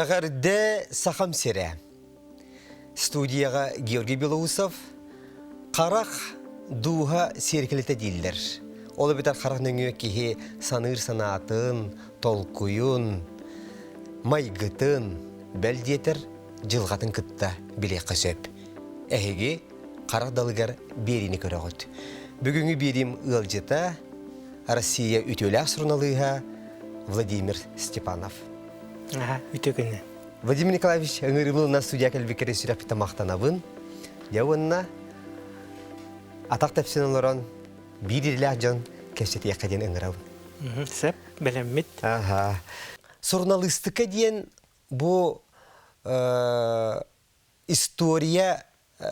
Тағырды сақам сере. Студияға Георгий Белоусов қарақ дуға серкелеті дейілдір. Олы бітар қарақның өккеге саныр санатын, толкуын, майгытын, бәлдетір жылғатын күтті біле қысып. Әйге қарақ далығар беріні көрі ғыд. Бүгінгі берім ұлжыта Россия үтелі сұрналыға Владимир Степанов. Үтөгүнү. Владимир Николаевич, ыңырымыл на студия кәлбекері сүрәп біті мақтанабын. Яуынна атақ тәпсін оларан бірерлі жан кәсеті яқаден ыңырауын. Сәп, бәлеммет. Журналистика дейін бұл история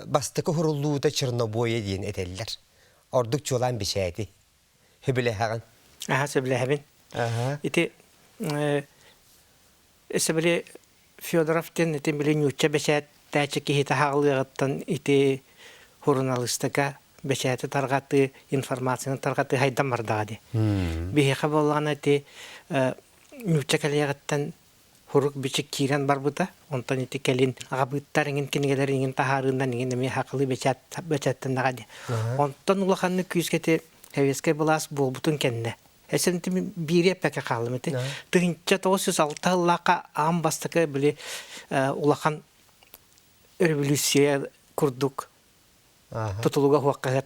бастықы құрылуыда Чернобойы дейін әтелілер. Ордық жолан бішәді. Хөбілі хаған? Сөбілі хәбін. Ити Эсебеле Федоровтен итин биле нючча бешәт тәче кихите хагылыгыттан ити журналистика бешәте таргаты информацияны таргаты хайдан бардады. Бихе болган ити нючча калыгыттан хурук бичик кирен бар бута. Онтан ити келин агабыттарыңын кинегелерин тахарындан ingen эме хакылы бешәттен дагады. Онтан улаханны күскете хевеске булас булбутун кенне. Эсенти бире пәке қалым еті. Тыгынча 906 лақа ам бастықы біле улақан революция күрдік. Тұтылуға хуаққа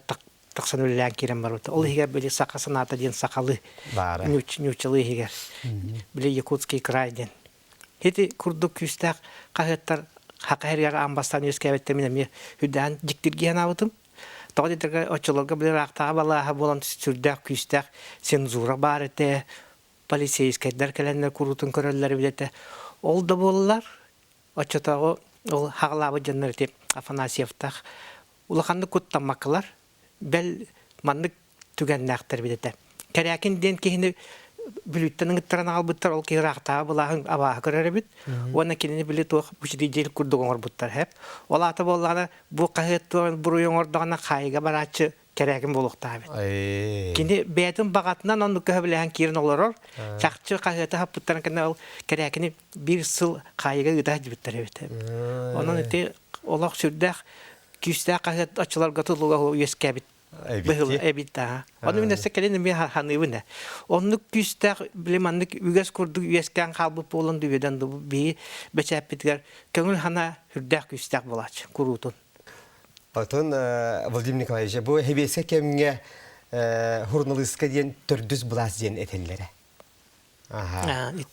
тақсан өлілән керен бар өті. Ол егер біле сақасын ата ден сақалы нючылы егер. Біле Якутский край ден. Еті күрдік күстәк қағеттар хақы әргер ам бастан өскәбеттер мене хүдән жіктірген ауытым. Тоғдетіргі очыларға білер ақтаға балаға болан сүрдәк, күстәк, цензура бар еті, полицейскайдар кәләндер күрутын көрілері білеті. Ол да болылар, очытағы ол хағылабы жаннар еті Афанасьевтақ. Улақанды күттамақылар, бәл мандық түгәннәқтір білеті. Кәрәкін ден кейіні бүліттінің ұттыран албыттар, ол кейір ақтаға балағын абаға көрері біт. Оны кенені білі тоқ бүшірі жел күрдік оңыр бұттар әп. Ол аты болғаны бұл қағеттуған бұруың ордағына қайыға баратшы кәрәкін болуқта әбет. Кені бәйтін бағатынан оны көбіләген керін олар ор. Чақчы қағетті хаппыттарын кені ол кәрәкіні бір сыл қайыға ұда жібіттар әбет. Оның өте олақ сүрдәқ күстәқ қағет açılarga тұлуға өске әбет. Бұл әбитта. Оны мен әсі кәлені мен ханыбын. Оны күстәқ білеманлық үгәс күрді үескен қалбып болын дүбеден бейі бәчәп бітігер. Көңіл хана үрдәқ күстәқ болач, күрутын. Отын, Владимир Николаевич, бұл әбеске кәміңе журналистка дейін түрдіз бұлас дейін әтелілері.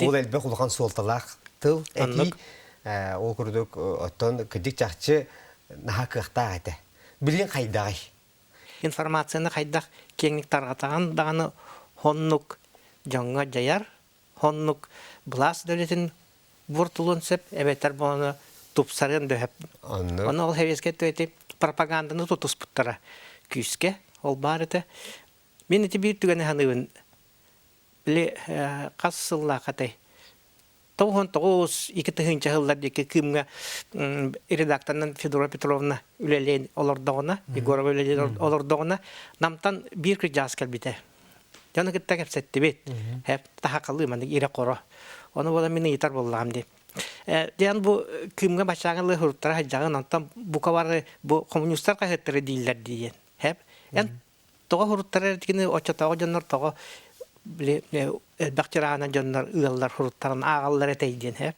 Ол әлбе құлған солталақ тыл әки. Ол күрдік отын күдік жақчы наға қықта әді. Білген қайдағай? Информацияны қайдақ кеңік тарғатаған дағаны хоннук жаңға жаяр, хоннук бұлас дөлетін бұртылын сөп, әбеттер бұны тұпсарын дөйіп. Оны ол хевеске төйті пропаганданы тұтыс бұттара күйіске, ол бар еті. Мен еті бір түгені ханығын біле қас сылла қатай. 2 тыгынча жылдар деке кымга редакторнан Федора Петровна үлелен олордогона, Егорова үлелен олордогона, намтан бир крижас келбите. Жаны кытта кепсетти бит. Хеп тахакалы маны ире коро. Оны бола мени итар боллам ди. Ден бу кымга башагалы хуртара хажаган антан букавары бу коммунисттар кахеттери дилер диен. Хеп эн тога хуртара дигени очотого жаннар тога биле бактырана жаннар ыаллар хуруттарын агаллар этейден хеп.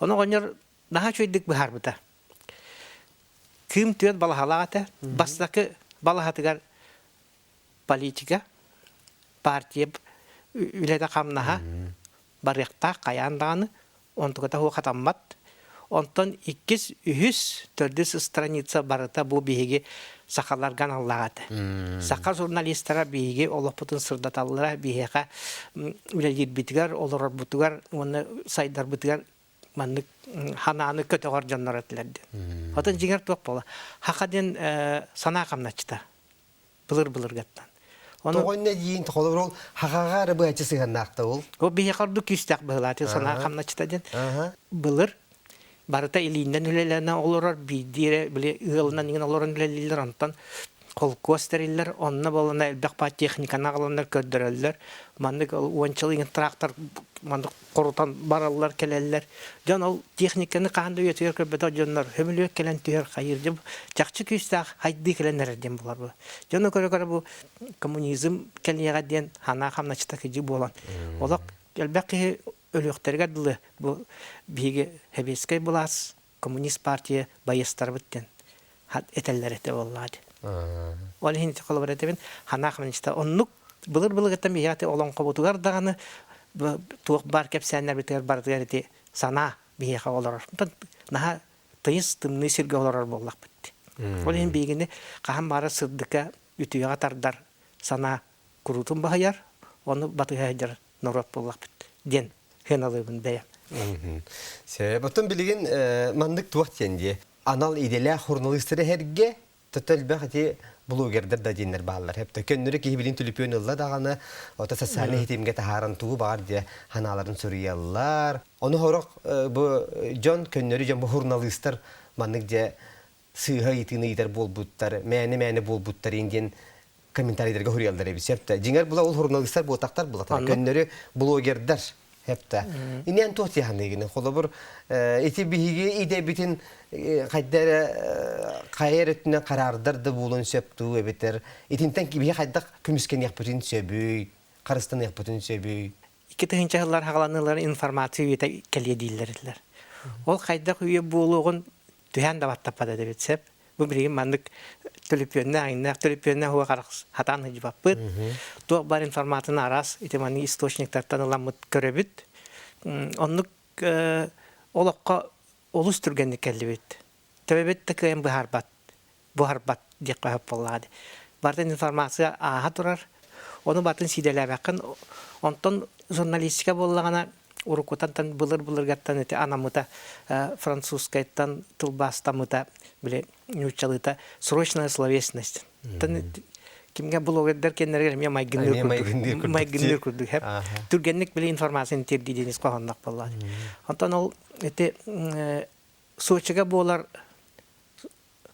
Оны гонер daha çöydük bir harbita. Kim tüyet balahalata, bastaki balahatıgar politika, partiye ülede kamnaha, barıqta kayandağını, ontukata hu katammat. Ondan 200-300 страница barıta bu bihigi sakallargan Allah'atı. Sakal jurnalistlara bihigi olaputun sırdatallara bihiga ülelir bitigar, olur bitigar, onu saydar bitigar, manlık hananı kötü harcanlar etlerdi. Otan jigar tuak bola. Hakaden sana kamnaçta. Bılır gattan. Toğun ne deyin toğulur ol, hakagar bu açısı ganakta ol. O bihigar du küstak bıhlatı sana kamnaçta den. Bılır. Barıta ilinden ülelerine olur bir dire bile ığılından ingen olurun üleliler antan колкостериллер, онна болана элбек па техниканы аландар көддөрөллөр. Мандык уончылыгын трактор мандык корутан бараллар келеллер. Жон ол техниканы кандай өтөр көбөтө жоннор хөмөлөк келен түйөр кайыр деп жакчы күстак хайды келенерден булар бу. Жона көрө бу коммунизм келега ден хана хамначта кижи болан. Олак элбек өлөктерге дылы бу биге хебескей булас коммунист партия байыстар биттен. Хат этеллер эте боллады. Ол хинти коллаборативен хана хамначта оннук былыр-былыгыттан бияты олон кобутугар даганы туок бар кепсәннәр битер бардыр ди сана бияха олар. Наха тыйс тымны сирге олар боллак битти. Ол ин бигине каһам бары сырдыка үтүгә тардар сана курутун бахаяр, оны батыга хаҗар норот боллак бит. Ден хеналыбын бәя. Себептен билген мандык туак тенде. Анал иделә журналистлары һәргә тоталбахти блогердер да динер баллар. Хәп төкөннәре ки билин телефонлар даганы ота социаль хитимгә тахаран туу бар ди ханаларын сүрияллар. Оны хорак бу Джон көннәре җан бу журналистлар мандык ди сыйга итине итер булбуттар, мәне булбуттар инген комментарийлерге хөрьялдар бис. Хәп җиңәр була ул журналистлар бу тактар була. Көннәре блогердер hepte. İnen tuhti hanegine kolabur eti bihiги ide bitin kaydere kayretine karardır da bulun septu ebeter. Etinten ki bihi kaydak kümisken yapıtın söbüy, karıstan yapıtın söbüy. İki tığınca yıllar hağlanırlar informasiyo yete kelye değillerdiler. Ol kaydak üye buluğun tühen de vattapada da bitsep. Bu biriyim mandık tülüpyönne aynak tülüpyönne huwa qaraqs hatan hıcbapıt. Tuğ bar informatını aras itemani istoçniktartan alamıt körebüt. Onluk olaqqa olus türgenlik kellibit. Tebebet de kıyım bu harbat diye qoyup bolladı. Bardan informasiya aha turar. Onu batın sideler bakın. Ondan jurnalistika bollagana urukutantan bulur gattan ete anamıta французскайдан тылбастамыта биле нючалыта срочная словесность. Тан кимге блогерлер кеннерге мен майгындыр күрдүк хеп. Түргенлик биле информацияны тердидениз калгандак болду. Антан ол эте Сочига болар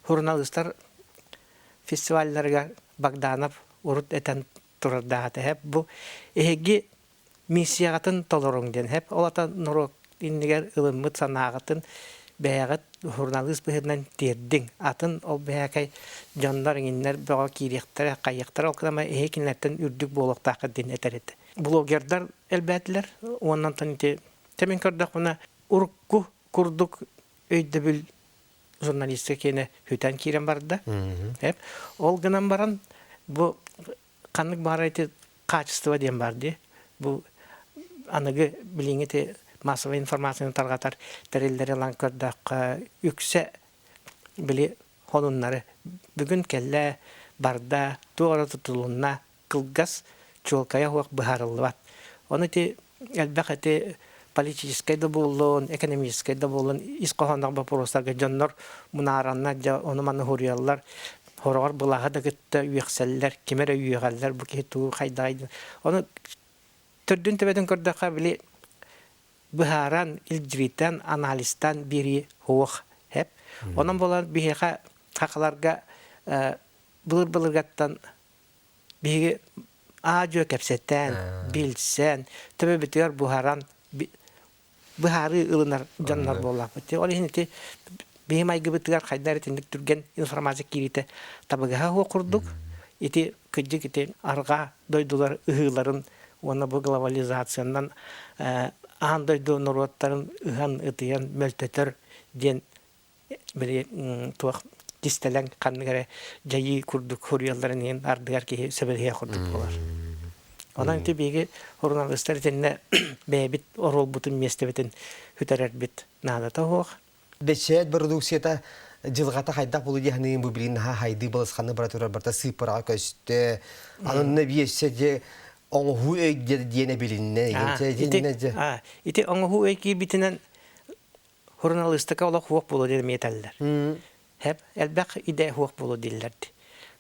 журналисттар фестивальлерге Богданов урут этен турда хеп. Бу эги миссиягатын толоруңден хеп. Олата норок иннигер ылыммыт санаагатын бәягат журналист быһынан тердиң. Атын ол бәякай жандар иннер бага киректер, кайыктар окдама эхекинлерден үрдүк болоктакы дин этерет. Блогердар элбәтләр, оннан танте темен көрдүк мына урукку курдук өйдөбүл журналистика кене хүтән кирен барды. Хеп, ол гынан баран бу канык барайты качество ден барды. Бу аныгы билиңете массовый информацияны таргатар терелдери ланкырдак үксе били хонуннары бүгүн келле барда туора тутулунна кылгас чолкая хуак бахарылбат. Оны те элбакати политической да болон, экономической да болон искохондак вопростарга жоннор мунаранна оны маны хурияллар хорогор булага да гытта үекселлер кимере үегаллер бу кету хайдайды. Оны төрдүн тебеден көрдөкка били Быһаран илҗритен анализтан бири хух хеп. Онан болар биһега хакыларга булыр-булыргаттан биһеге аҗо кепсеттен билсен төбе битер Быһаран быһары ылынар жаннар боллар. Ол хинти биһемай гыбытыгар хайдар тиндик түрген информация кирите табыга ху курдук. Ити кыҗык ити арга дойдулар ыһыларын оны бу глобализацияндан андай донороттарын ыган ытыян мөлтөтөр ден бири туак дистелен канныгара жайы курдук хорьялларын ардыгар ки себелге курдук болар. Онан тибеги журналисттер тенне бебит орол бутун местебетин хүтәрәр бит надата хох. Бечет продукцияда жылгата хайдак болу дияны бу билин хайды болсханы баратурар барта сыпыра көстө. Анын биесе же оңху өйдер диене билинне ите ите оңху өйки битинен журналистика ола хуак болу дер металлер. Хеп элбак иде хуак болу диллерди.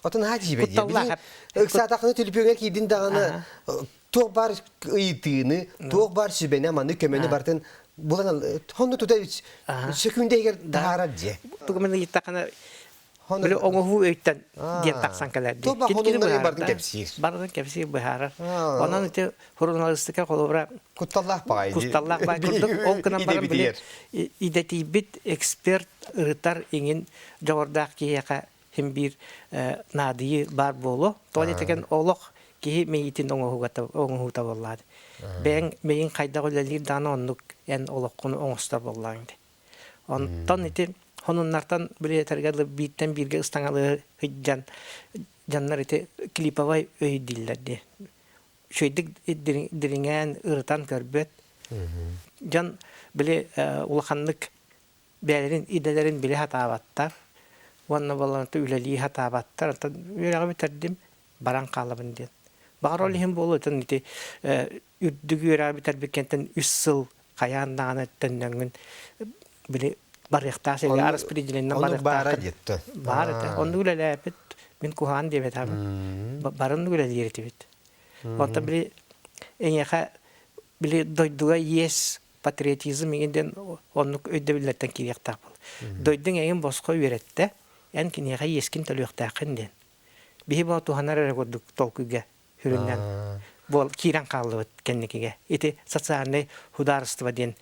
Отун хажибе дия. Ыксатакны телефонга кидин даганы ток бар ыйтыны, ток бар сүбене маны көмөнү бартын булан хонну тута секунде эгер дагара дия. Тугумен иттакана Böyle oňuhu öýtten diýen taksan keler. Toba honundan bardın kepsir. Bardın kepsir baharar. Ondan öte jurnalistika kolobra Kuttallah paydı. Kuttallah bay kurduk. Ol kına barın bile idetibit ekspert ırıtar ingin jogordak kiyaka hem bir nadiyi bar bolu. Toğle teken olok ki meyitin oňuhu tawalladı. Ben meyin kayda golelir dana onluk en olokunu oňustar bollaňdy. Ondan iti honunlardan bile tergalı bitten birge ıstangalı hıccan canlar iti klipavay öydillerdi. Şöydik diringen ırıtan körbet. Can bile ulakanlık belerin idelerin bile hatavattar. Vanna balantı üleliği hatavattar. Ondan öyle bitirdim baran kalabın diye. Bağır olihim bolu etin iti üddügü öyle biter bir kentten 3 yıl kayandan ettenden bile barıqtası ya arız prezidentten barıqtası. Onu bara gitti. Barıqtası. Onu öyle lepet min kuhan diye tabi. Barın öyle diye tibet. Ondan bile en yaka bile doyduğa yes patriotizm inden onu ödebilirten kirek tapıl. Doydun en bosko üretti. En kin yaka yeskin tölüqtaqın den. Bihi bu tuhanar gördük tolkuga hüründen. Bol kiran kaldı kendikige. Iti satsarne hudarstva den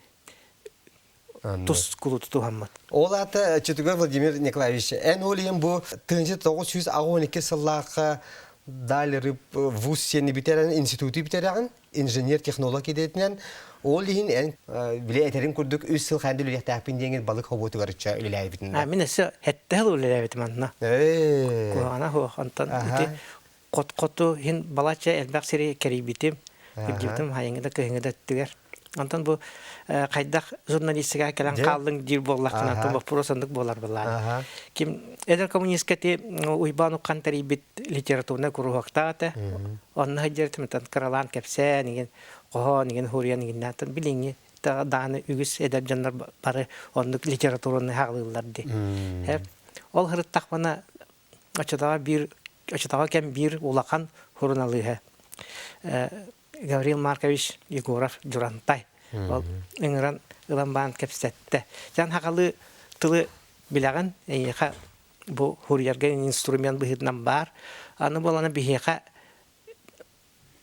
tuz kulu tutuhammat. Olata Çetuga Vladimir Nikolaevich, en olayım bu 1912 сыллаqa dalırıp vuz seni biteren institutu biteren inžener teknologi dediğinden olayın en bile eterin kurduk 3 yıl kendi lüle tahpin diyen balık hobotu garıça öyle bitinde. Min ese hette öyle bitmanna. Kuana ho antan iti kot hin balaça elbaq seri keribitim. Gibdim hayengde kehingde tüger. Antan bu kaydak jurnalistika kelen kaldın dil bollaqtan antan bu prosandık bolar bolar. Kim eder komünistkati uybanu kantari bit literaturna kuruhaqtaata. Onna hajertim tan karalan kepse nigen qoho nigen huriyan nigen natan bilingi ta dana ügüs eder jannar bare onnuk literaturna haqlılardı. Hep ol hırıttaq bana açıdağa kem bir ulaqan hurnalığı. Gavril Markovich Yegorov Durantay. Ol ingran ılan kepsette. Jan haqalı tılı bilagan eyqa bu huriyarga instrument bihidnan bar. Anı bolana bihiqa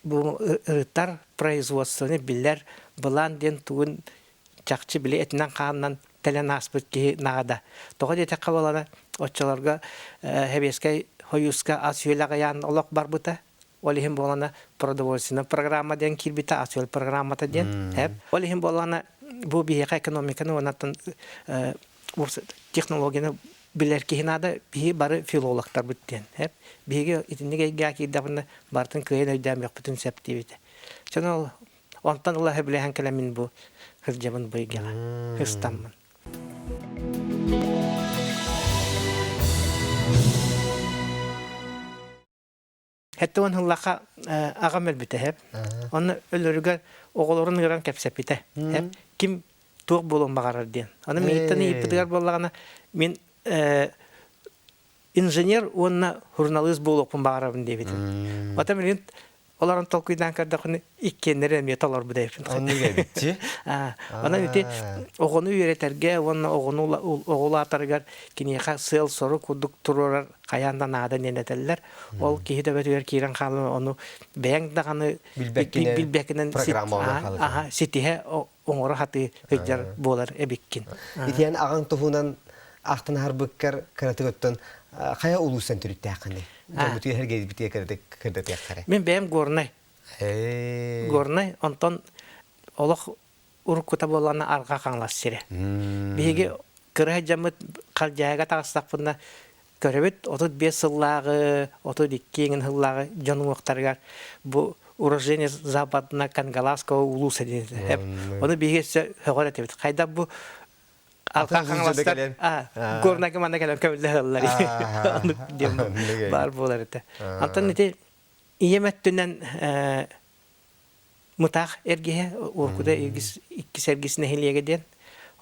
bu ırıtar производствоны biller bulan den tuğun çaqçı bile etinden qandan telen aspet ki nağda. Toğa dete qabalana otçalarga hebeskay hoyuska asyolaga yan olaq bar buta. Olihim bolana продовольственная программа ден кирбита асыл программата ден хеп олихим болана бу бихе экономиканы онаттан технологияны билер кихинада бихи бары филологтар бүттен хеп биге итинеге гаки дабына бартын кыйын өйдәм як бүтүн септибите чана онтан Аллах билеген келемин бу хырҗабын быйгала хыстаммын. Hatta on hıllaqa ağam elbite hep. Onu ölürüge oğulların gıran kepsepite. Hep kim tuğ bolun bağarar diyen. Onu meyitten iptigar bollağına min inžener onna jurnalist bolupun bağarabın deyibitim. Ota milin Oların tolkuydan kardakını ikkenleri emniyet alır bu deyipin. Onu gebitti. Ona iti oğunu üreterge, onu oğulu atargar kiniyaka sığıl soru kuduk tururar kayandan adan yeneteller. Ol kihi de betüyer kiran kalın onu beğen dağını bilbekinen sitihe oğuru hatı hüccar bolar ebikkin. İtiyen ağın tohunan aqtın harbıkkar karatıgötten kaya ulusan türütte hakkında. Jamutü her gezi bitiye kırdat yakare. Men beğen gornay. Gornay ondan olaq uruk kuta bolana arqa kanlas sire. Bihigi kırah jamut kaljaga taqsaq bunda körebet 35 yıllağı, 32 yıllağı canım oktargar bu уроженец Западно-Кангаласского улуса dedi. Hep onu bihigi höğret evet. Kayda bu Alka kanlastar, gornaki mana gelen köylü hırları. Onu diyorum, var bolar ete. Antan ete, iyemettünden mutaq ergehe, orkuda iki sergisine heliye giden.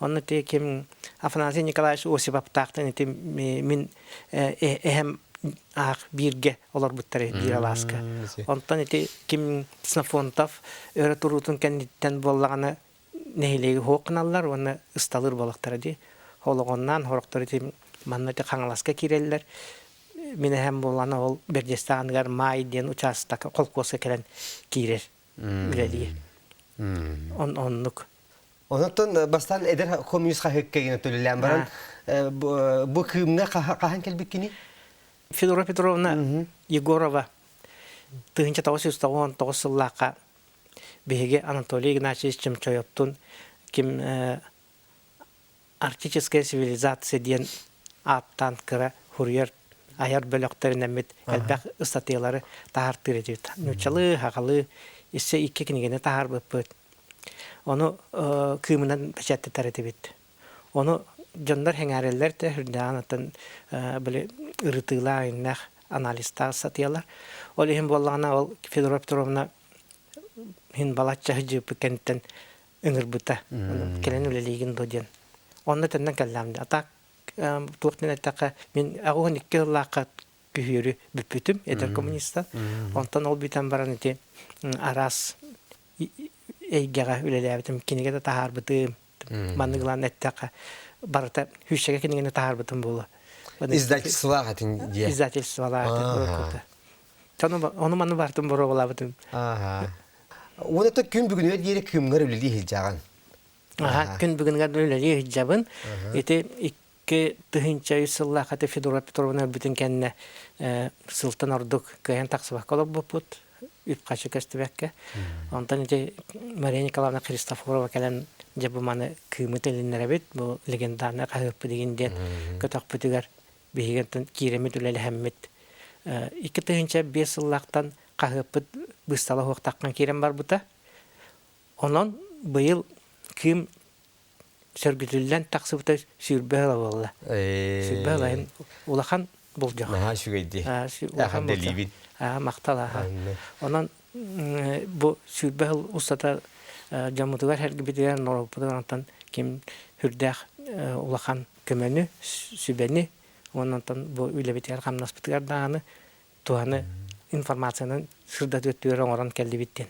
Onu ete kim, Afanasy Nikolaevich Osipov taqtan ete min ehem birge olar buttarı bir alaska. Ondan ete kim Snafontov, öğreturutun kenditten bollağına nehilegi hoqnallar ona ıstalır balıqtara di. Holoğondan horaqtары Маннаты қаңыласқа киреллер. Мен hem боланы ол бердестағанығар май ден участaka қолқосы келен кирер үлелие. Оннук. Онтон бастан эдер коммунист хаккеген төлелән баран бу кымга кахан келбеккини? Федора Петровна Егорова 1999 сыллақа беге Анатолий Игнатьевич Чемчоевтун ким арктическая цивилизация ден аттан кыра хурьер аяр бөлөктеринен мет элбак статьялары тахартыр edip. Нучалы хакалы иссе икки кинигене тахар бөппөт. Onu kıyımından peşette taratibit. Onu canlar hengareller de hırdanatın böyle ırıtıla innek analista satıyorlar. Öyle hem bollana ol Fedora Petrovna hin balatça hıcı kentten ıngırbıta. Kelen üleliğin dodiyen. Onu tenden kallamdı. Atak tuğtun etaka min ağın iki yıllaka kühürü büpütüm eder komünista. Ondan ol biten baran eti aras Eygega ülelebdim kinige de taharbıdım. Manıglan ettaka barata hüşşege kinige taharbıdım bulu. İzdательство хатын дия. İzdательство лааты. Onu manı bardım buru olabıdım. Aha. Onu da gün bugün yeri kımgar üleli hicağın. Aha, gün bugün üleli hicabın. Eti iki tıhınca yüzyılla katı Fedora Petrovna bütün kendine Sultan Orduk kıyan taksıbak olup buput. Üp kaçı köstübekke. Ondan ete Maria Nikolaevna Kristoforova kelen jabımаны kıymet elinlere bit. Bu legendarına kahıppı deginden kötök pütüger behigentin kiremet üleli hemmet. İki tıhınca 5 yıllaktan kahıppı bıstala hoqtaqқан kirem var buta. Onun bu yıl kıyım sörgütülden taksıbıta sürbağla bolla. Sürbağla hem ulaqan bolcaq. Aha şu gaydi. Ulaqan bolcaq. Maqtala. Onun bu sürbağıl ustata jamutugar her gibi diyen Avrupa'dan kim hürdaq ulaqan kömeni sübeni ondan bu üyle biter qamnas bitigar dağını tuhanı informasiyanın sırda döttüren oran keldi bitten.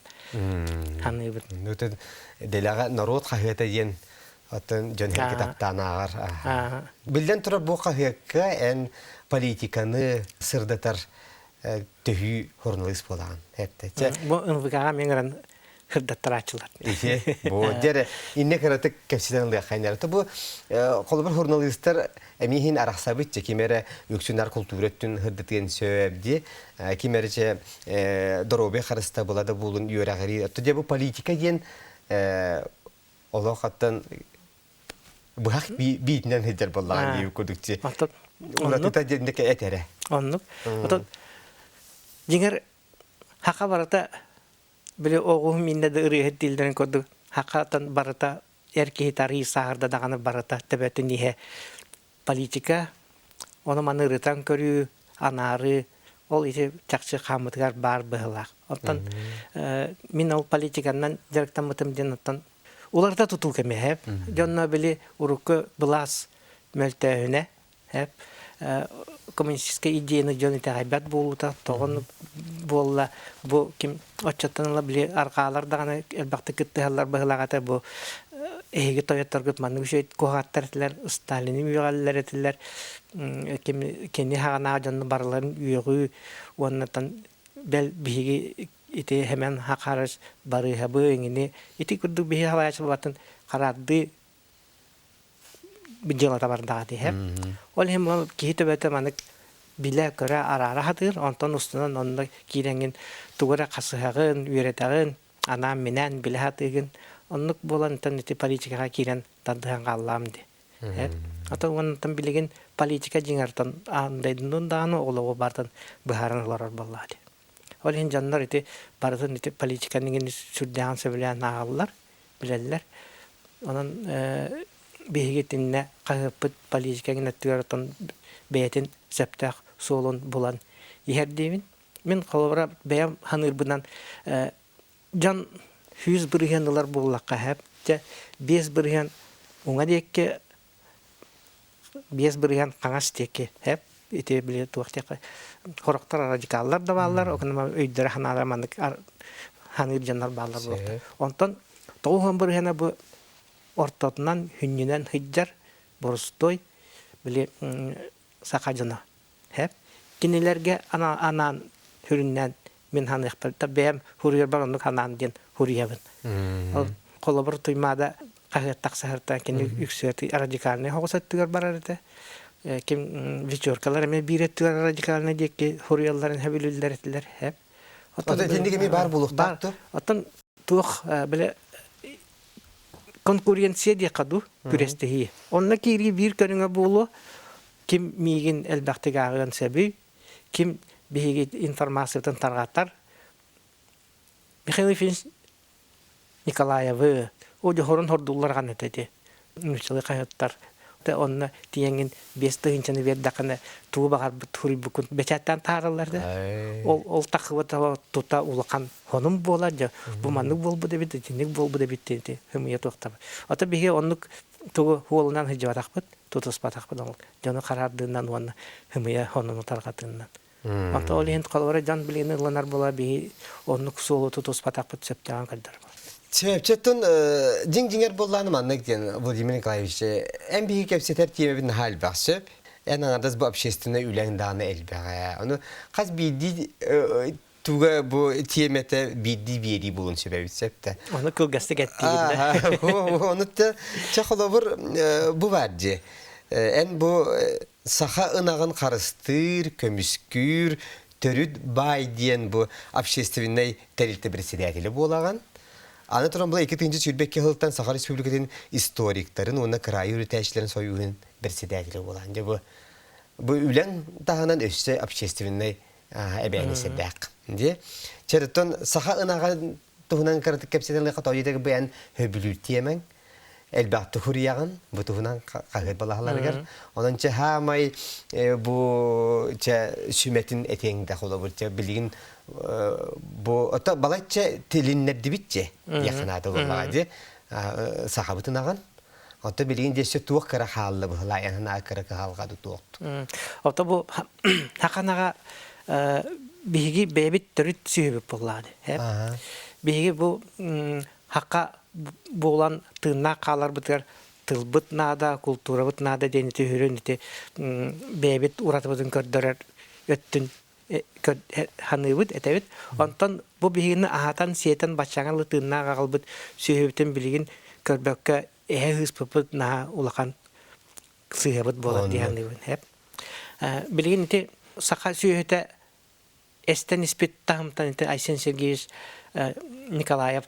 Hanı bit. Nöten delaga narot qahiyata yen атын жөнһәр китаптанагар. Билдән тора бу кахыякка эн политиканы сырдатар төһү журналист булган. Хәтта. Бу ынвыгага менгәрән хырдаттырачылар. Ике бу дәре инне каратык кәсидән ләхәннәр. Бу колбар журналисттар эмиһин арахсабыт кемере үксүннәр культураттын хырдатын сөбди. Кемерче доробе харыста булады булын юрагыри. Төдә бу политика ген Олохаттан бах битнен хедер боллаган дип күрдүкче. Улар тәҗәндәке әтере. Оннук. Ото дигәр хака барата биле огым миндә дә ыры хәттилдән күрдү. Хакатан барата эрки тарихи саһарда даганы барата төбәтен нихе политика оны маны рытан көрү анары ол иде чакчы хамытгар бар быһлак. Оттан мин ол политиканнан директан мытым оттан Уларда тутул кеме хеп. Жонна били урукка блас мөлтөһүнө хеп. Коммунистическая идеяны жон ите айбат болута, тогон болла бу ким оччаттанла били аркалар даганы элбакты кыттыалар быгылагата бу эге тояттаргыт маннышет когаттарлар Сталинин югаллар этилер ким кени хагана жонны барларын үйөгү оннан бел биги ite hemen hakaras bari habu ini iti kudu bihi hawa sebatan karadi bijala tabar dati hep oleh hem kita beta manik bila kera arara hadir onton ustunan onda kirengin tugara kasıhagın üretagın ana minen bila hatigin onnuk bolan tan iti politika kiren tadhan kallamdi hep atau onton biligin politika jingartan andaydın dağını oloğu bardan baharan olarak balladi Olhin canlar ite baratın ite politikanın sürdüğün sevilen ağırlar bileller. Onun behigetinne kahıpıt politikanın ettiğerden beyetin septak solun bulan yer demin. Min kalvara beyam hanırbından can 100 birhenler bullakka hep. 5 birhen ona diyekke 5 birhen kangas diyekke hep. Ite bile tuaqtiqa horaqtar radikallar da ballar oknama öydere hanalar mandık hanır jannar ballar boldu. Ondan toğun bir hena bu ortatından hünnünen hicjar borstoy bile sakajana hep kinillerge anan hüründen min hanık bir tabiam huriyar baranlık hanan diyen huriyabın. O kolabor tuymada kahret taksahırta kendi yükselti radikalne hoğusattıgar bararıda. Kim viçorkalar ama bir ettiler radikalne diye ki huriyarların hebilüller ettiler hep. O da kendi gibi bar buluktaktı. Atan tuğ böyle konkurensiye diye kadu pürestehi. Onunla kiri bir körüne bulu kim migin elbette gağın sebi kim bir informasyondan targatar. Mikhail Fins Nikolayev'ı o johorun hordullar ganetedi. Nüçeli kayıtlar. Da onna diyengin beste hinçanı verdakana tuğ bakar turi bukun beçattan tararlarda. Ol takıvata tuta ulakan honum bolarca bu manlık bol bu da bitti, cinlik bol bu da bitti. Hımıya toqtab. Ata bihe onluk tuğ huolundan hıcvarakbıt, tutus patakbıt. Canı karardığından onna hımıya honumu targatığından. Ata oli hint kalora can bileni ılanar bola bihe onluk solu tutus patakbıt septiğen kadar. Sebepçetten jinger bollanım anlık diyen Vladimir Nikolaevich en büyük hepseter tiyemebin hal bahsep. En anadaz bu общественne ülen dağını elbağaya. Onu kaç bildi tuğa bu tiyemete bildi bir yeri bulun sebebi septe. Onu kılgası gettiğinde. Onu da çakolabur bu vardı. En bu saha ınağın karıştır, kömüskür, törüt bay diyen bu общественne terilte bir sediyatıyla bu olağan. Anatorum bu ikinci çülbekki hıltan Sakha Respublikası'nın historiklerin, ona kırayı üreteçlerin soyuğun bir sediyatıyla olan. Bu ülen dağınan össe общественne ebeyni sedak. Çerton Sakha ınağın tuhunan karatık kepsedenle katayıda bu en höbülür diyemen. Elbette huriyağın, bu tuhunan kahir balahlarıgar. Onun için hamay bu sümetin eteğinde olabilir. Bilgin bu ata balayça tilinler dibitçe yakınada olmadı. Sahabıtın ağın. Ata bilgin desi tuğ kara halı bu layan na kara halgadı tuğtu. Ata bu hakanaga bilgi bebit törüt sübüp buladı. Hep. Bilgi bu hakka bolan tığına kalar biter. Tılbıt nada, kulturabıt nada deneti hürüneti bebit uğratımızın kördörer öttün hanıbıt etebit. Ondan bu bilgini ahatan siyeten başçangalı tığına kalbıt sühübütün bilgin körbökke hıspıpıt na ulakan sığabıt bolan diye hanıbıt hep. Bilgin iti Sakha sühüte esten ispit tahımtan iti Aysen Sergeyevich Nikolayev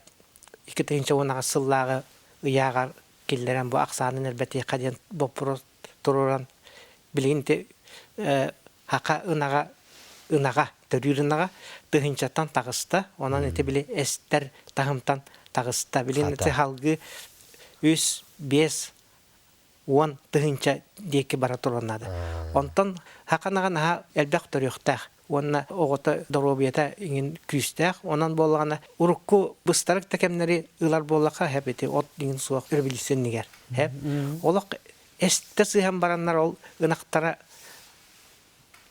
2. ona asıllağı ıyagar killeren bu aksanın elbette kadiyen bopros tururan bilgin iti haka ınaga törür ınaga tıhınçatan tağısta onan iti bili ester tahımtan tağısta bilgin iti halgı 3, 5, 10 tıhınça diyeki bara turanladı. Ondan haka naga elbek törüktağ Ona oğota dorobiyata ingin küstək, onan bolğana urukku bıstarık tekemleri ılar bollaqa hep eti ot ingin suaq ürbilisen niger. Hep. Olaq este sığan baranlar ol ınaqtara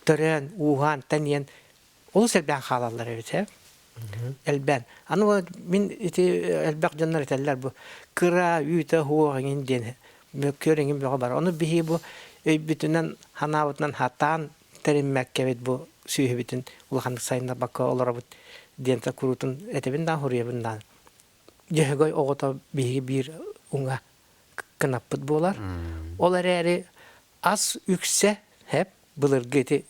tören, uhan, taniyen olu selben xalallar evet hep. Elben. Anu min iti elbek canlar eteller bu. Kıra, yüte, huğa ingin den. Körengin bir bar. Onu bihi bu bütünden hanavutdan hatan terimmek evet bu sühübütün ulağanlık sayında bakka olarabıt diyente kurutun etebinden huriyabından. Cehegoy oğuta bir unga kınapıt bolar. Olar eri az ükse hep bılırgı eti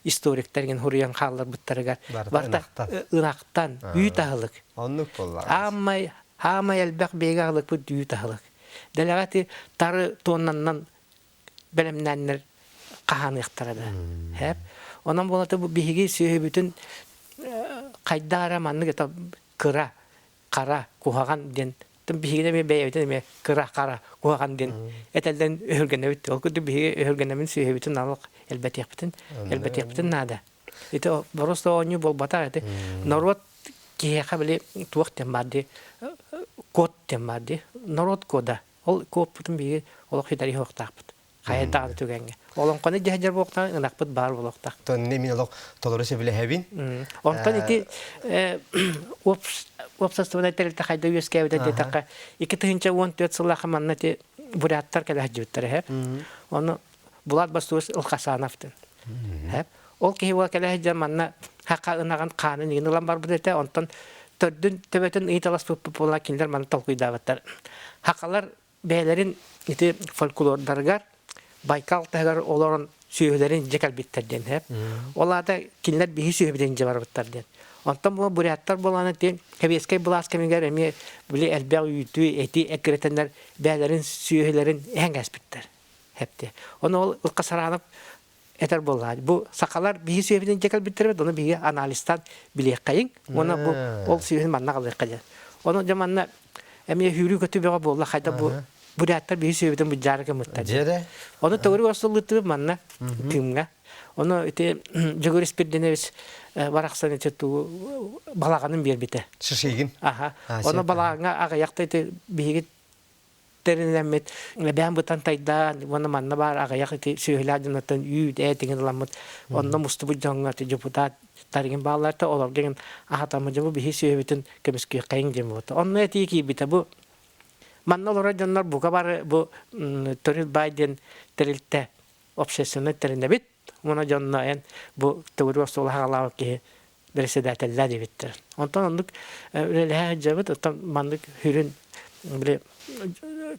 historiklergin huriyan xallar bıttarıgar. Varta ınaqtan büyü tahılık. Onluk bollar. Hamay elbek beyge ağılık bu büyü tahılık. Delegati tarı tonlandan belemnenler qahan iqtarada. Hep. Ondan bolata bu bihigi sühübütün qaydara manlık eta kıra, qara, kuhagan den. Tüm bihigine mi beyevden mi kıra, qara, kuhagan den. Etelden ölgenebit. Olkudu bihigi ölgenemin sühübütün alık elbet yapıtın nada. Ete borosta onyu bol bata ete. Norot kiheqa bile tuaq tembardi, kod tembardi. Norot koda. Ol koputun bihigi olak hitari hoqtaqpıt. Hayat dağıtı tügenge. Olan konu cehcer boğtan, ınakpıt bağır boğtan. Ton ne min olak tolorası bile hevin. Ondan iti opsastıvına terilti hayda yüzkevde de taqa. 2 tığınca 14 sılağı manna te burayatlar kadar hacıvitleri hep. Onu Булат Бастуус Илхасановтын. Хәп. Ол кеһи келе jamанна хака ынаган каны нигин бар бу онтон төрдүн төбөтөн ыйталас була киндер маны толкуйдабаттар. Хакалар бәйләрин ите фольклордаргар Байкал тагар олорон сүйөлөрүн жекал биттерден хеп. Оларда кинлер бихи сүйөбүден жабар баттарден. Онтон бу буряттар боланы тен хебескей булас кемигер эми биле элбек үйтү эти экретенлер бәйләрин сүйөлөрүн эңгәс биттер. Хепте. Оны ол ылкасаранып этер боллады. Бу сакалар бихи сүйөбүден жекал биттербет, оны бихи анализтан биле кайын. Оны бу ол сүйөн манна калды калды. Оны жаманна эми хүрү көтүбөгө болла хайда бу буряттар бихи сүйөбүден бу жарга мыттады. Оны төгөрү осуллуту манна тымга. Оны ите жөгөрүс бирденебиз бараксан этету балаганын бербите. Шишигин. Аха. Оны балагаңа агаякта ите бихи теринемет бәм бутан тайда оны манна бар агаяк ите сөйләдинатан үйд этеген ламыт. Онда мустубу жаңга те депутат тарыгын балаларда олар деген ахатамы жабы бихи сүйөбүтүн кемиске кайын жемот. Онны этики бите бу манна лора жаннар буга бар бу Торил Байден терилте общественный теринебит. Мона жаннаен бу төгөрү солахалап ки председатель дебиттер. Онтон ондук эле жабыт оттон мандык хүрүн биле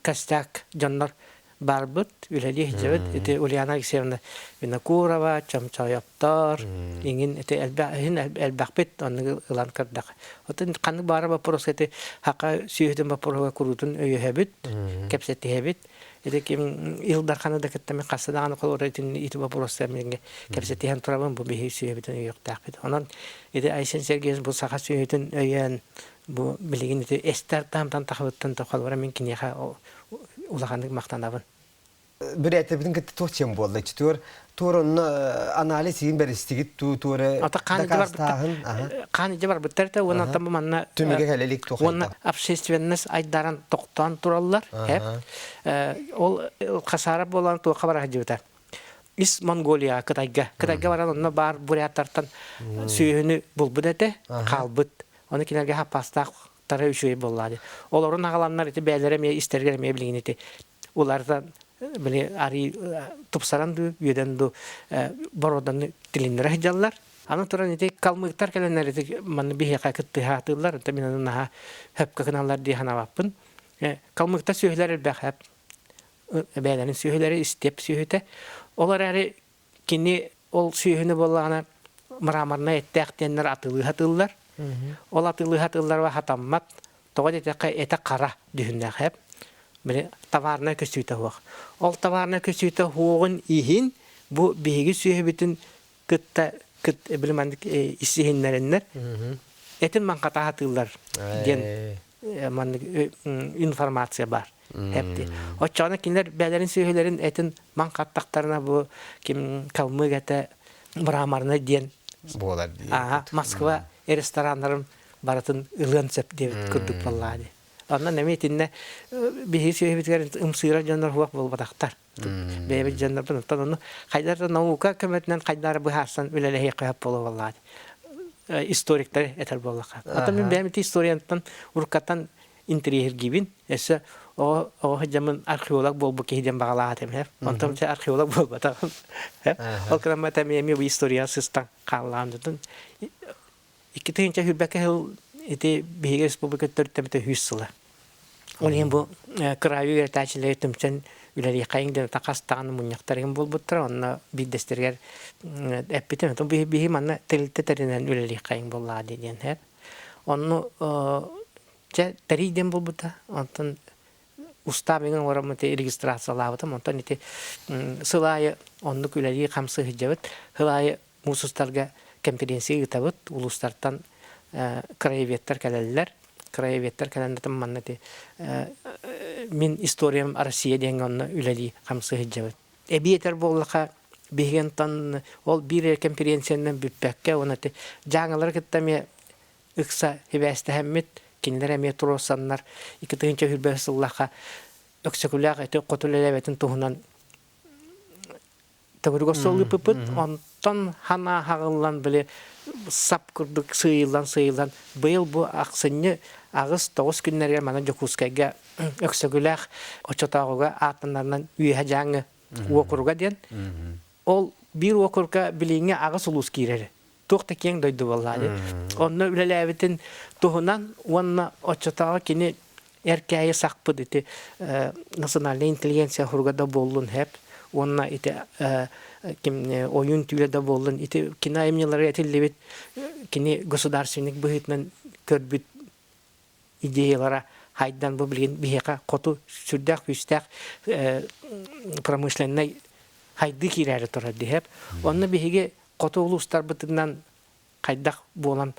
кастак жаннар барбыт үлели жабыт эте Ульяна Алексеевна Винокурова Чамчаяптар иңин эте элбакпет онны ылан кырдак. Оттон каны бара вопрос эте хака сүйөдөн вопрос курутун өйөбүт кепсетебит. Эте ким илдар ханада кеттеме касадан колорайтын ити вопростар менге кепсетен турабын бу бихи сүйөбүтөн өйөктакпет. Онон эте Айсен Сергеевич бу саха сүйөдөн өйөн бу билигин эте эстер тамтан тахыттан тохалбара мен кинеха улаганды мактанабын. Bir etebidin gitti toçem boldu. Torun analiz yin beristigi tuore. Ata kan jabar bitterте ona tamamna tümüge helelik toxayda. Ona общественность айдаран токтан тураллар. Хеп. Ол касара болан то хабар хажыта. Ис Монголия Кытайга баран онна бар буряттартан сүйөнү булбудете калбыт. Оны кинерге хапастак тары үшөй боллады. Олорун агаланнар эти бәйләре ме истергер ме билгин эти. Улардан биле ари тупсаранды үйдөнду бородан тилиндер жаллар. Аны туран эти калмыктар келенер эти маны бихе кайтты хатылар. Мен аны хөпкө каналлар ди ханабаппын. Калмыктар сөйләр бәхәп. Бәйләрен сөйләре истеп сөйте. Олар ари кини ол сөйөнү боллагана мрамарна эттәктеннер атылы хатылар. Ол атылы хатылар ва хатаммат. Тогы эте кара дүһүннәк хәп. Бире товарна көсүйтә хуак. Ол товарна көсүйтә хуогын ихин бу биги сөйбүтүн кытта билмәндик исихиннәреннәр. Этин ман ката хатылар ген мандык информация бар. Хәпти. Очаны киндер бәләрен сөйләрен этин ман каттактарына бу ким калмыгата брамарна ден Болар. Ага, Москва рестораннарын баратын ылынсып деп күрдүк баллады. Анна неметинне бихи сөйбүткәр ымсыра жандар хуак болбатактар. Бәбе жандар бу таны кайдар наука көмөтнән кайдар бу хасан үлеле кыяп боло баллады. Историктер этер боллака. Ата мен бәмити историянтан уркаттан интерьер гибин. Эсе о хаҗамын археолог болбу кийден багалаат эм. Онтон археолог болбата. Ол крамата мен бу история систан калландын. Икетенче хүбәкә эти беге республика төртөмтө хүссыла. Олен бу крайы тачылы тымчан үләри кайыңда такастан муньяктарым болбуттыр. Онна биддестергер эпитен то бихи манна телтеринен үләри кайың боллады дигән һәр. Онны тариден болбута. Онтон уста менен орамыты регистрациялабытым. Онтон ите сылайы онны үләри камсы хҗабыт. Сылайы мусустарга конференция табыт улустардан краеведтер келелер. Краеведтер келендетим маннати мен историям Россия деген үлели камсы хҗабыт. Эбиетер боллака бигентан ол бир конференциянан бүтпәккә онаты жаңалар кеттеме ыкса хебәстә хәммит кинләр метросаннар 2-нче хүрбәсыллаха өксөкүләк әте котуләбәтен туһунан Төгөргө солы пыпыт, онтон хана хагыллан биле сап курдук сыйлан. Быйыл бу аксынны агыс 9 күннәргә мана Жокускайга өксөгүләк очотагыга атыннан үйә жаңы окурга ден. Ол бир окурга билиңе агыс улус кирер. Тохта кең дойду боллады. Онны үлеләбитин тухунан онна очотага кини эркәйе сакпы дите национальный интеллигенция хургада боллун хеп. Онна ите ким oyun tüylede боллун ите кина эмнелер этилебит кини государственник быһытнан көрбүт идеялара хайдан бу билген бихека коту сүрдәк хүстәк промышленный хайды кирәре тора дип. Онны бихеге коту улустар бытыннан хайдак болан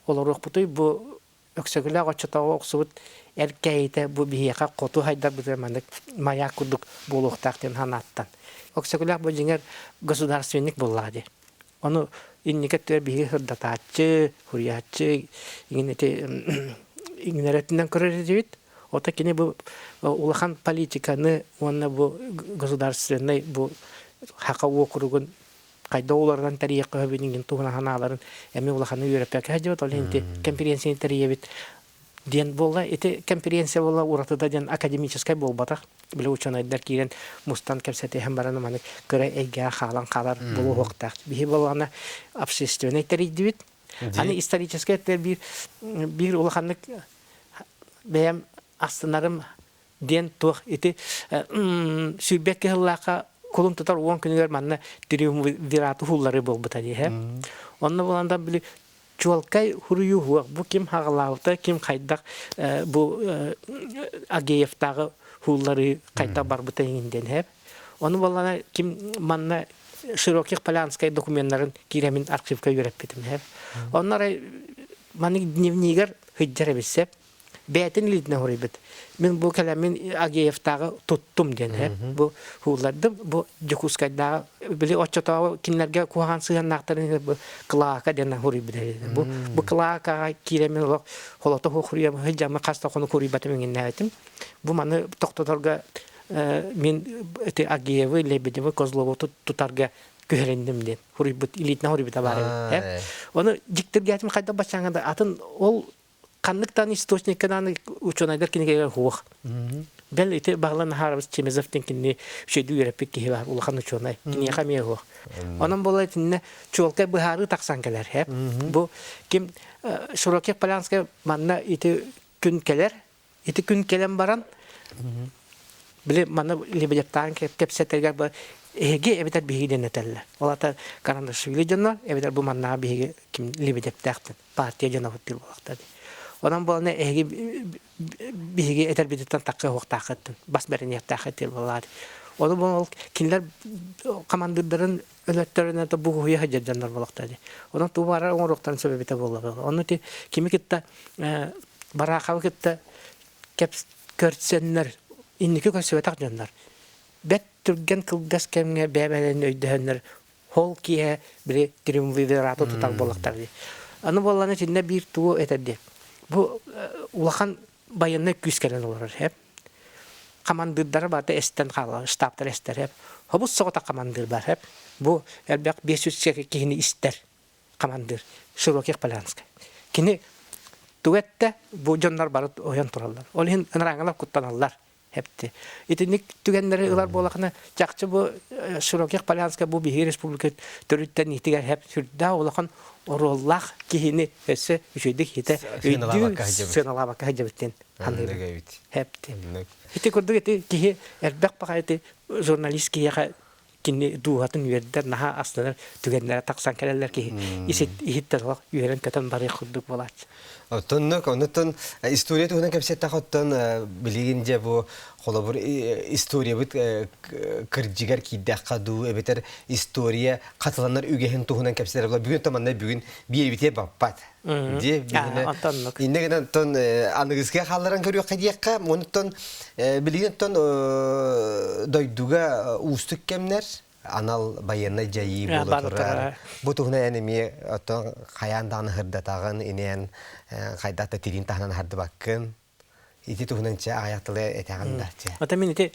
олорок бутой бу өксөгүлә гачатага оксубут эркәйте бу бихека коту хайдар бытырмандык маяк кудук болуктактан ханаттан. Оксөгүлә бу җиңер государственник буллады. Оны инникеттер биһи хырдатачы, хуриячы, игнореттен көрөр дебит. Ота кини бу улахан политиканы, онна бу государственный бу хака окуругун кайда олардан тарихы бинин тугана ханаларын эми улаханы Европа каҗып оленти конференция тарихыбит ден болла. Эти конференция болла уратыда ден академическая болбатак. Биле ученыйдар кирен мустан кепсете һәм бараны маны кыра эйгә халан калар булу вакытта. Бихи болганы общественный тарих дибит. Аны исторический бир улаханнык бәям астынарым ден тух эти сүбәк хыллака колун тотар 10 күннәр манна триумвираты хуллары болбыта ди һәм. Онны булганда биле чуалкай хурую хуак бу ким хагалаута ким кайдак бу Агеевтагы хуллары кайта барбыта иңден һәп. Оны булганда ким манна широких полянская документларын киремин архивка йөрәп битем һәп. Оннары маны дневнигер хиҗҗәре бисеп бәйтен лидне хорибет. Мен бу каламин Агеевтагы туттум ден һәп. Бу хулларды бу Жукускайда биле оччотагы кинләргә куган сыяннактарын бу клака ден хорибет. Бу клака киремин холото хория һәҗәме каста коны хорибет мен нәтим. Бу маны токтоторга мен эти Агеевы Лебедевы Козлову тутарга көрендим ден. Хорибет илитне хорибет бар һәп. Оны диктергәтим кайда башлаганда атын ол канныктан источниктан ученыйдар кинеге хух. Бел ите баглан харабыз Чемезовтен кине шеду юрепек ки бар улахан ученый. Кине хаме хух. Онан болайтынне чулка бахары таксан келер хеп. Бу ким широких полянская манна ите күн келер. Ите күн келен баран. Биле манна Лебедевтан кепсетергә бу эге эбитер бигиден этеллер. Олата карандашвили жана эбитер бу манна биге ким Лебедевтактан партия жана футбол вакытта. Ondan bolana egi bihi eterbiditten takka hoqtaqıttın. Bas berine taqıttır bollar. Onu bol kinler komandırların ölötlerine de bu huya hajjanlar bolaqtadı. Onun tubara onroqtan sebebite bollar. Onu ti kimi kitta baraqav kitta kep körtsenler inniki kösötak janlar. Bet turgan kılgas kemge bebelen öydönler. Hol kiye bir triumvirato total bolaqtadı. Onu bolana tinne bir tuğ etedi. Bu ulakan bayanına küskelen olur hep. Komandırlar var da esten kalan, staflar ester hep. Habus soğuta komandır var hep. Bu elbette 500 kini ister komandır. Şirokek Palanska. Kini tuvette bu canlar barut oyan turallar. Olhin enrangalar kutlanırlar hepti. İtinik tügenleri ılar bolakına çakçı bu Şirokek Palanska bu bir respublika törütten ihtigar hep sürda ulakan orollah kihini ese üçüydük hite sınava kahjabitten handır hepti. Hite kurduk eti kihi erbek pakayeti jurnalist kihi kini duhatın verdiler naha aslında tügenlere taksan kelerler kihi ihitter vak üyeren katan bari kurduk bolat. Tonnak ondan istoriya tuhuna kapset takottan bilgince bu kolabor istoriya bit kırciger ki dakadu ebeter istoriya katılanlar ügehin tuhuna kapsetler bula bugün tamanla bugün bir bitiye bapat diye bugün inne ton anıgızga halların görüyor kadiyakka ondan bilgin ton doyduga ustuk kemler anal bayanna jayi buluturar. Bu tuhuna enemi atın kayandan hırdatağın inen kaydatta tirin tahnan hardı bakın. İti tuhunanca ayaklı etağınlar. Atamin iti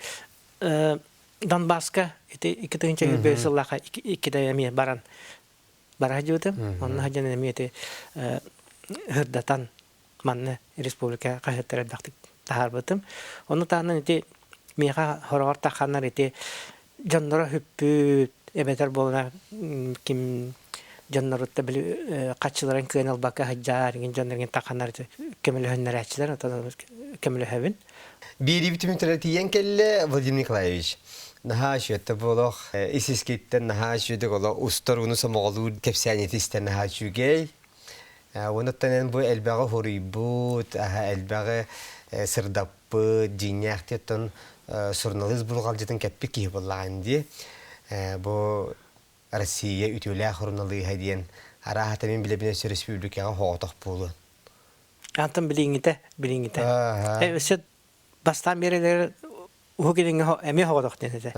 Donbass'ka iti 2001 yıllığa iki dayami baran barajıdım. Onun hacın enemi iti hırdatan manne Respublika kahrettere baktık taharbatım. Onu tahnan iti miha horor tahanlar iti Жаннара хүппүт эбетер болна ким жаннарытта били качыларын кыйнал бака хаджар ген жаннарген таканар кемелехнер ачылар ата кемелехевин. Бири витамин тиен келле Владимир Николаевич. Наха шөтте болох исискиттен наха шөтте голо устор уну самоголу кепсянетистен наха шүгей. Онуттан бу элбага хорибут, элбага сырдаппы, диньяхтеттон журналист булгал жетен кеппи ки боллаганди. Бу Россия ütülä журналы хадиен ара хатамин билебине республикага хоотох болу. Антон билиңите. Сет бастан берелер ухугилинге эме хоодох денете.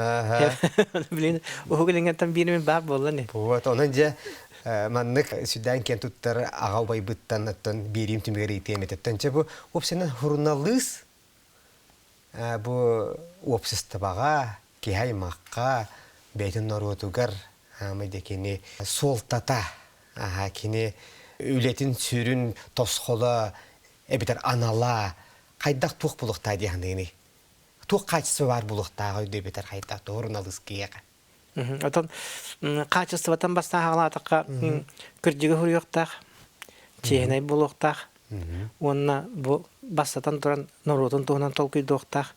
Билин ухугилингентен бирмен бар болланы. Вот онан же маннык сүдән кен туттар агау байбыттан аттан бирим тимгери теметтен че бу опсенен журналист бу опсыстабага кихаймакка бетин норотугар амедекени солтата кини үлетин сүрүн тосхола эбитер анала кайдак тук булукта дегендени тук качысы бар булукта өйдөбетер кайдак журналист кияка. Отон качествотан баста хагалатакка кырдыгы хуруяктак чейнай булуктак онна бу бастатан туран норотун тугунан толкуйдуктак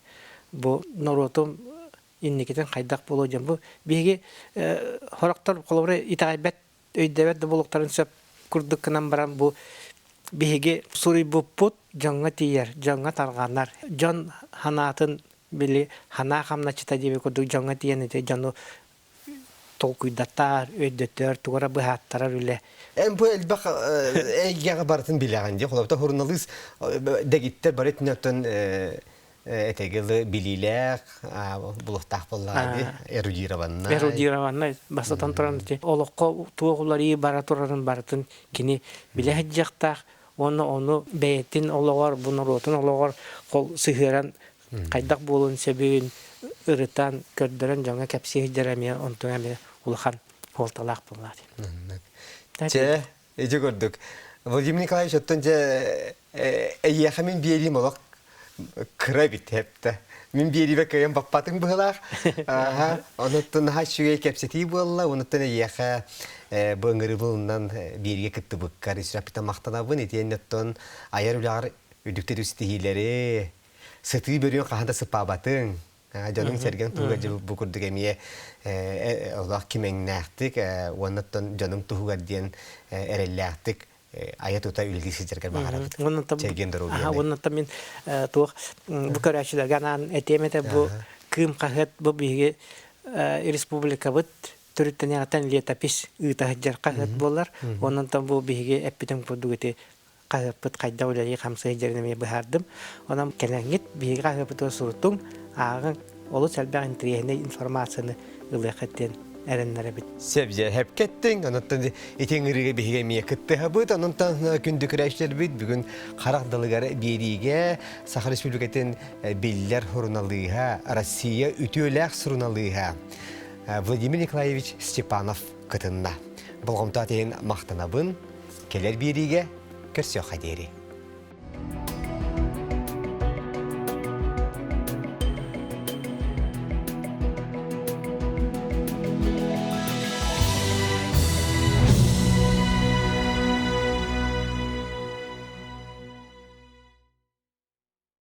бу норотун инникитен кайдак болуу жан бу биги хорактар колобре итайбет өйдөбет булуктарын сөп курдуккынан баран бу биги сури буппут жаңга тияр жаңга тарганар жан ханатын били хана хамна чита дебе курдук жаңга тиянете жану толкуйдаттар өйдөттөр тугара быхаттарар үле Бу элбак эйгага бартын билеген же холопта журналист дегиттер барытнатын этегел билилек булуктак боллагы эрудированна бастатан туран олокко туогулары бара турарын бартын кини биле жактак оны бетин ологор бунуротун ологор кол сыгыран кайдак болун себебин ырытан көрдөрөн жаңа кепси жереме онтугаме улахан холталак булат. Че эже көрдүк. Владимир Николаевич оттон же эйяхамин биели молок крабит хепте. Мин биели кайын баппатын булак. Онуттан хашуге кепсети болла, онуттан эйяха бөңгөрү булундан бириге кытты быккар исрапита мактанабын этеннеттон аяр улар үдүктөр үстихилери сыты бөрүн каханда сыпабатын. Жаның серген туга же бу курдугемие Аллах кимеңнәхтик, оннаттан жаның туга диен эрелләхтик аят ута үлгисезергә багарабыз. Оннаттан мен тук бу көрәчләргә нан этемете бу кым кахет бу биге республика бит төрүттен ягатан летопись ытаһҗар кахет булар. Оннаттан бу биге эпитен продукты кахет кайда үләри хамса җернеме бахардым. Онам келәңгит биге кахет суртум агын олы сәлбәг интерьене информацияны ылыхаттен әреннәре бит. Себже хәп кеттең, анаттан этеңириге биге мия кытты хабыт, анаттан күндүк рәшләр бит бүген харагдылыгары бириге Саха Республикатын билләр журналыга, Россия ütülәк журналыга. Владимир Николаевич Степанов кытынна. Булгымта тен мактанабын, келер бириге көрсө хадери.